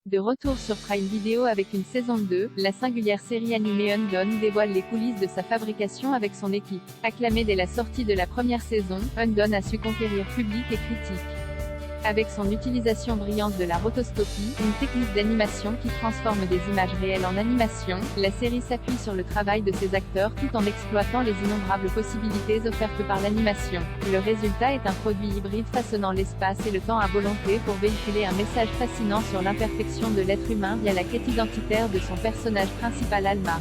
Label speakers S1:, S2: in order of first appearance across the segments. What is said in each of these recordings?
S1: De retour sur Prime Video avec une saison 2, la singulière série animée Undone dévoile les coulisses de sa fabrication avec son équipe. Acclamée dès la sortie de la première saison, Undone a su conquérir public et critique. Avec son utilisation brillante de la rotoscopie, une technique d'animation qui transforme des images réelles en animation, la série s'appuie sur le travail de ses acteurs tout en exploitant les innombrables possibilités offertes par l'animation. Le résultat est un produit hybride façonnant l'espace et le temps à volonté pour véhiculer un message fascinant sur l'imperfection de l'être humain via la quête identitaire de son personnage principal Alma.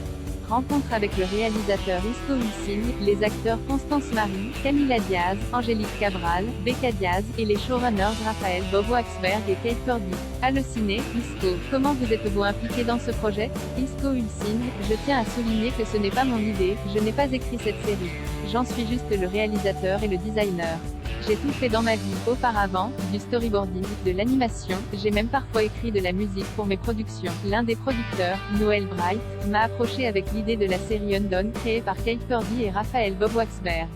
S1: Rencontre avec le réalisateur Isco Ulsing, les acteurs Constance Marie, Camila Diaz, Angélique Cabral, Becca Diaz, et les showrunners Raphaël Bob Waxberg et Kate Purdy. Halluciné, Isco, comment vous êtes-vous impliqué dans ce projet? Isco Ulsing, je tiens à souligner que ce n'est pas mon idée, je n'ai pas écrit cette série. J'en suis juste le réalisateur et le designer. J'ai tout fait dans ma vie, auparavant, du storyboarding, de l'animation, j'ai même parfois écrit de la musique pour mes productions. L'un des producteurs, Noël Bright, m'a approché avec l'idée de la série Undone, créée par Kate Purdy et Raphaël Bob Waxberg.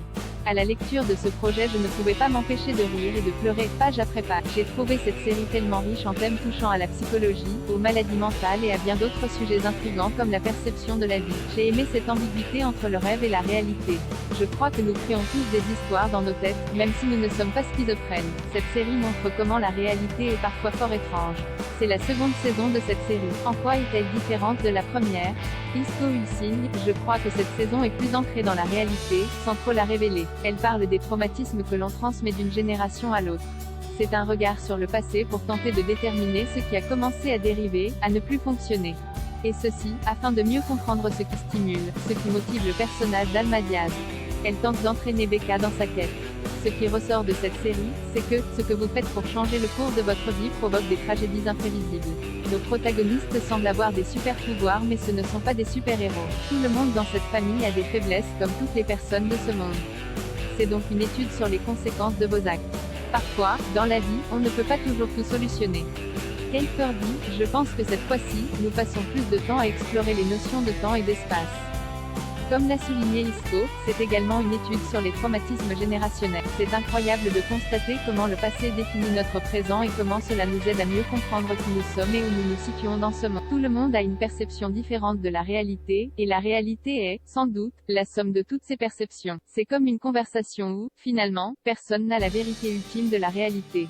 S1: À la lecture de ce projet, je ne pouvais pas m'empêcher de rire et de pleurer, page après page. J'ai trouvé cette série tellement riche en thèmes touchant à la psychologie, aux maladies mentales et à bien d'autres sujets intrigants comme la perception de la vie. J'ai aimé cette ambiguïté entre le rêve et la réalité. Je crois que nous créons tous des histoires dans nos têtes, même si nous ne sommes pas schizophrènes. Cette série montre comment la réalité est parfois fort étrange. C'est la seconde saison de cette série. En quoi est-elle différente de la première? Isco Ulsing, je crois que cette saison est plus ancrée dans la réalité, sans trop la révéler. Elle parle des traumatismes que l'on transmet d'une génération à l'autre. C'est un regard sur le passé pour tenter de déterminer ce qui a commencé à dériver, à ne plus fonctionner. Et ceci, afin de mieux comprendre ce qui stimule, ce qui motive le personnage d'Alma Diaz. Elle tente d'entraîner Becca dans sa quête. Ce qui ressort de cette série, c'est que, ce que vous faites pour changer le cours de votre vie provoque des tragédies imprévisibles. Nos protagonistes semblent avoir des super pouvoirs mais ce ne sont pas des super-héros. Tout le monde dans cette famille a des faiblesses comme toutes les personnes de ce monde. C'est donc une étude sur les conséquences de vos actes. Parfois, dans la vie, on ne peut pas toujours tout solutionner. Kate Purdy, je pense que cette fois-ci, nous passons plus de temps à explorer les notions de temps et d'espace. Comme l'a souligné Isco, c'est également une étude sur les traumatismes générationnels. C'est incroyable de constater comment le passé définit notre présent et comment cela nous aide à mieux comprendre qui nous sommes et où nous nous situons dans ce monde. Tout le monde a une perception différente de la réalité, et la réalité est, sans doute, la somme de toutes ces perceptions. C'est comme une conversation où, finalement, personne n'a la vérité ultime de la réalité.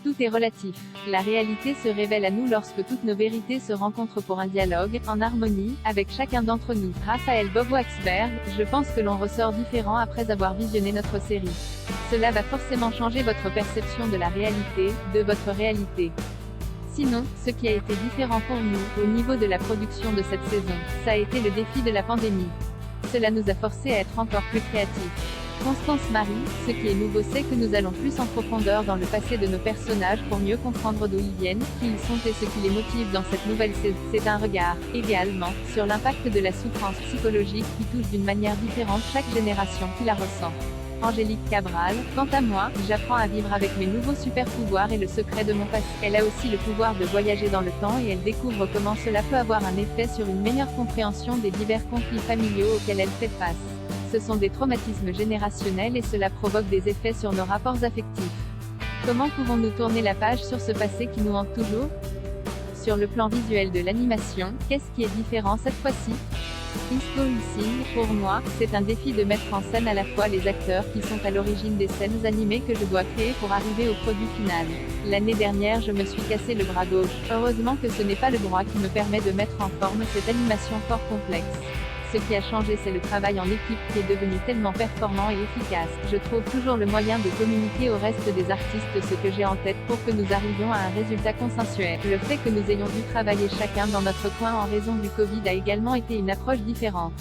S1: Tout est relatif. La réalité se révèle à nous lorsque toutes nos vérités se rencontrent pour un dialogue, en harmonie, avec chacun d'entre nous. Raphaël Bob Waxberg, je pense que l'on ressort différent après avoir visionné notre série. Cela va forcément changer votre perception de la réalité, de votre réalité. Sinon, ce qui a été différent pour nous, au niveau de la production de cette saison, ça a été le défi de la pandémie. Cela nous a forcés à être encore plus créatifs. Constance Marie, ce qui est nouveau c'est que nous allons plus en profondeur dans le passé de nos personnages pour mieux comprendre d'où ils viennent, qui ils sont et ce qui les motive dans cette nouvelle saison. C'est un regard, également, sur l'impact de la souffrance psychologique qui touche d'une manière différente chaque génération qui la ressent. Angélique Cabral, quant à moi, j'apprends à vivre avec mes nouveaux super-pouvoirs et le secret de mon passé. Elle a aussi le pouvoir de voyager dans le temps et elle découvre comment cela peut avoir un effet sur une meilleure compréhension des divers conflits familiaux auxquels elle fait face. Ce sont des traumatismes générationnels et cela provoque des effets sur nos rapports affectifs. Comment pouvons-nous tourner la page sur ce passé qui nous hante toujours? Sur le plan visuel de l'animation, qu'est-ce qui est différent cette fois-ci? Isco Ulsing, pour moi, c'est un défi de mettre en scène à la fois les acteurs qui sont à l'origine des scènes animées que je dois créer pour arriver au produit final. L'année dernière je me suis cassé le bras gauche. Heureusement que ce n'est pas le droit qui me permet de mettre en forme cette animation fort complexe. Ce qui a changé c'est le travail en équipe qui est devenu tellement performant et efficace. Je trouve toujours le moyen de communiquer au reste des artistes ce que j'ai en tête pour que nous arrivions à un résultat consensuel. Le fait que nous ayons dû travailler chacun dans notre coin en raison du Covid a également été une approche différente.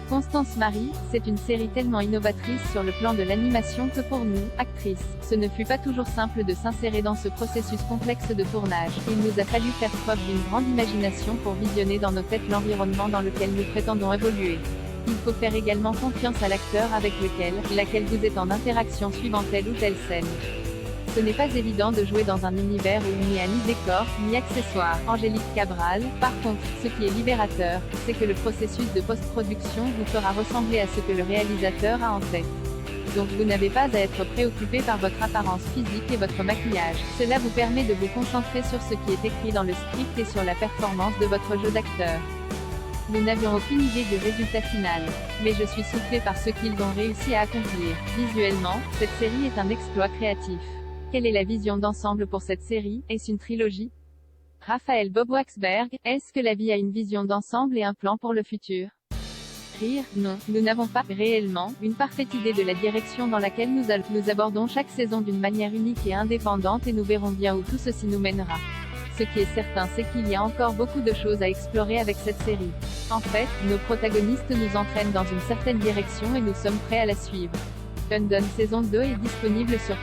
S1: Constance Marie, c'est une série tellement innovatrice sur le plan de l'animation que pour nous, actrices, ce ne fut pas toujours simple de s'insérer dans ce processus complexe de tournage. Il nous a fallu faire preuve d'une grande imagination pour visionner dans nos têtes l'environnement dans lequel nous prétendons évoluer. Il faut faire également confiance à l'acteur avec laquelle vous êtes en interaction suivant telle ou telle scène. Ce n'est pas évident de jouer dans un univers où il n'y a ni décor, ni accessoires. Angélique Cabral, par contre, ce qui est libérateur, c'est que le processus de post-production vous fera ressembler à ce que le réalisateur a en tête. Donc vous n'avez pas à être préoccupé par votre apparence physique et votre maquillage. Cela vous permet de vous concentrer sur ce qui est écrit dans le script et sur la performance de votre jeu d'acteur. Nous n'avions aucune idée du résultat final. Mais je suis soufflé par ce qu'ils ont réussi à accomplir. Visuellement, cette série est un exploit créatif. Quelle est la vision d'ensemble pour cette série? Est-ce une trilogie? Raphaël Bob Waxberg, est-ce que la vie a une vision d'ensemble et un plan pour le futur? Rire, non, nous n'avons pas, réellement, une parfaite idée de la direction dans laquelle nous allons. Nous abordons chaque saison d'une manière unique et indépendante et nous verrons bien où tout ceci nous mènera. Ce qui est certain c'est qu'il y a encore beaucoup de choses à explorer avec cette série. En fait, nos protagonistes nous entraînent dans une certaine direction et nous sommes prêts à la suivre. Undone saison 2 est disponible sur